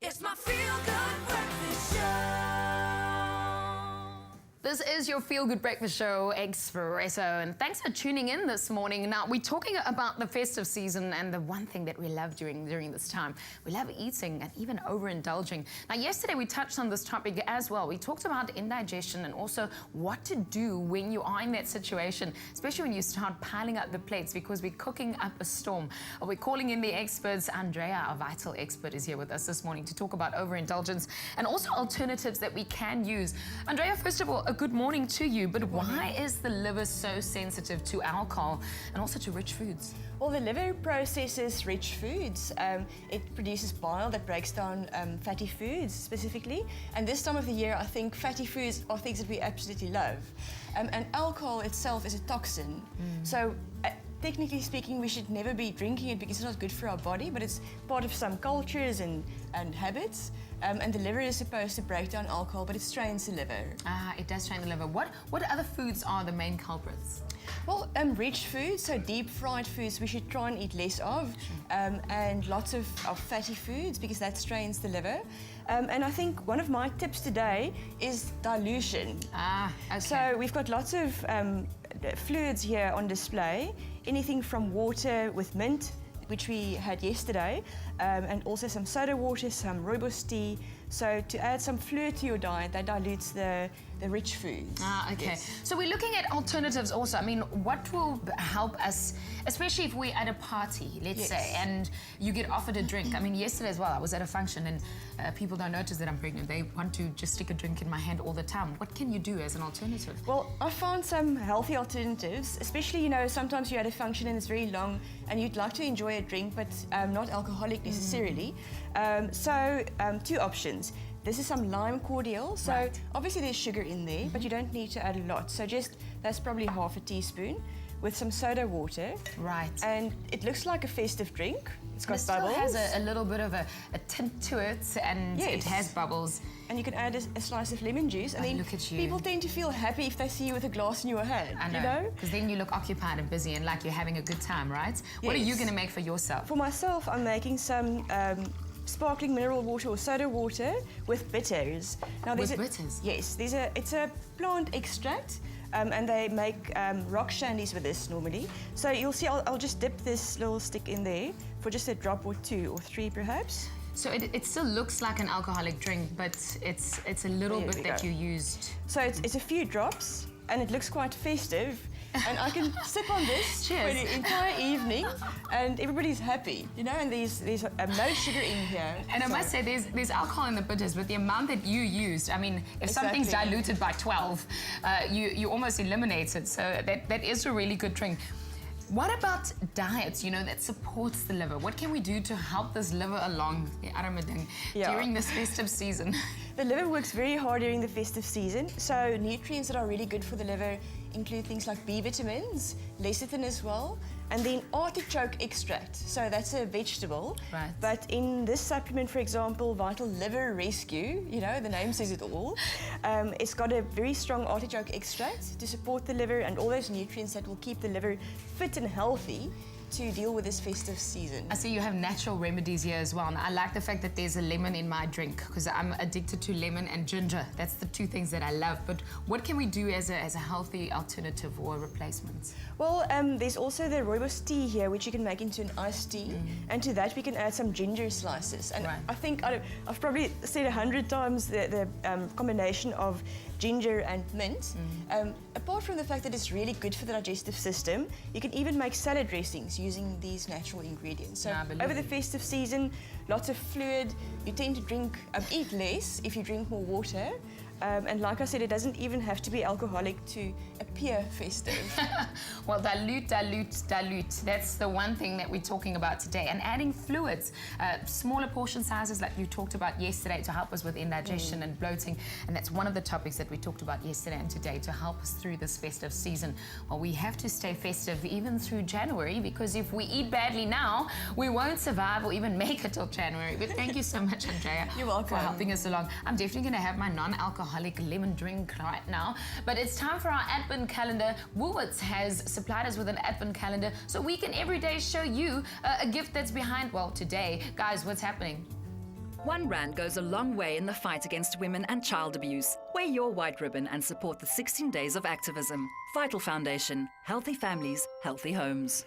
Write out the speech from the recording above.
It's my feel-good breakfast show. This is your feel-good breakfast show, Expresso, and thanks for tuning in this morning. Now, we're talking about the festive season, and the one thing that we love during this time, we love eating and even overindulging. Now, yesterday we touched on this topic as well. We talked about indigestion and also what to do when you are in that situation, especially when you start piling up the plates, because we're cooking up a storm. We're calling in the experts. Andrea, our vital expert, is here with us this morning to talk about overindulgence and also alternatives that we can use. Andrea, first of all, a good morning to you, but why is the liver so sensitive to alcohol and also to rich foods? Well, the liver processes rich foods. It produces bile that breaks down fatty foods specifically. And this time of the year, I think fatty foods are things that we absolutely love. And alcohol itself is a toxin. So technically speaking, we should never be drinking it because it's not good for our body, but it's part of some cultures and habits. And the liver is supposed to break down alcohol, but it strains the liver. Ah, it does strain the liver. What other foods are the main culprits? Well, rich foods, so deep fried foods, we should try and eat less of, and lots of fatty foods because that strains the liver. And I think one of my tips today is dilution. Ah, okay. So we've got lots of fluids here on display, anything from water with mint, which we had yesterday, and also some soda water, some rooibos tea. So to add some fluid to your diet, that dilutes the rich foods. Ah, okay. Yes. So we're looking at alternatives also. I mean, what will help us, especially if we're at a party, let's say, and you get offered a drink. I mean, yesterday as well, I was at a function and people don't notice that I'm pregnant. They want to just stick a drink in my hand all the time. What can you do as an alternative? Well, I found some healthy alternatives, especially, you know, sometimes you're at a function and it's very long and you'd like to enjoy a drink, but not alcoholic necessarily. So two options. This is some lime cordial. So obviously there's sugar in there, but you don't need to add a lot. So that's probably half a teaspoon with some soda water. Right. And it looks like a festive drink. It's got bubbles. It still has a little bit of a tint to it, and it has bubbles. And you can add a slice of lemon juice, and then look at you. People tend to feel happy if they see you with a glass in your hand. I know, because then you look occupied and busy and like you're having a good time, right? What are you going to make for yourself? For myself, I'm making some sparkling mineral water or soda water with bitters. Now, with bitters? Yes, it's a plant extract. And they make rock shandies with this normally. So you'll see, I'll just dip this little stick in there for just a drop or two or three perhaps. So it still looks like an alcoholic drink, but it's a little bit that you used. So it's a few drops and it looks quite festive. And I can sip on this for the entire evening, and everybody's happy, you know. And there's no sugar in here. And I must say, there's alcohol in the bitters, but the amount that you used, I mean, if something's diluted by 12, you almost eliminate it. So that is a really good drink. What about diets, you know, that supports the liver? What can we do to help this liver along during this festive season? The liver works very hard during the festive season. So nutrients that are really good for the liver include things like B vitamins, lecithin as well, and then artichoke extract. So that's a vegetable. Right. But in this supplement, for example, Vital Liver Rescue, you know, the name says it all. It's got a very strong artichoke extract to support the liver and all those nutrients that will keep the liver fit and healthy to deal with this festive season. I see you have natural remedies here as well. And I like the fact that there's a lemon in my drink because I'm addicted to lemon and ginger. That's the two things that I love. But what can we do as a healthy alternative or replacement? Well, there's also the rooibos tea here, which you can make into an iced tea. And to that, we can add some ginger slices. And I think I've probably said 100 times the combination of ginger and mint. Apart from the fact that it's really good for the digestive system, you can even make salad dressings using these natural ingredients. So over the festive season, lots of fluid. You tend to eat less if you drink more water. And like I said, it doesn't even have to be alcoholic to appear festive. Well, dilute. That's the one thing that we're talking about today. And adding fluids, smaller portion sizes like you talked about yesterday to help us with indigestion and bloating. And that's one of the topics that we talked about yesterday and today to help us through this festive season. Well, we have to stay festive even through January, because if we eat badly now, we won't survive or even make it till January. But thank you so much, Andrea. You're welcome. For helping us along. I'm definitely going to have my non-alcoholic lemon drink right now. But it's time for our Advent calendar. Woolworths has supplied us with an Advent calendar so we can every day show you a gift that's behind, well, today. Guys, what's happening? R1 goes a long way in the fight against women and child abuse. Wear your white ribbon and support the 16 days of activism. Vital Foundation. Healthy families, healthy homes.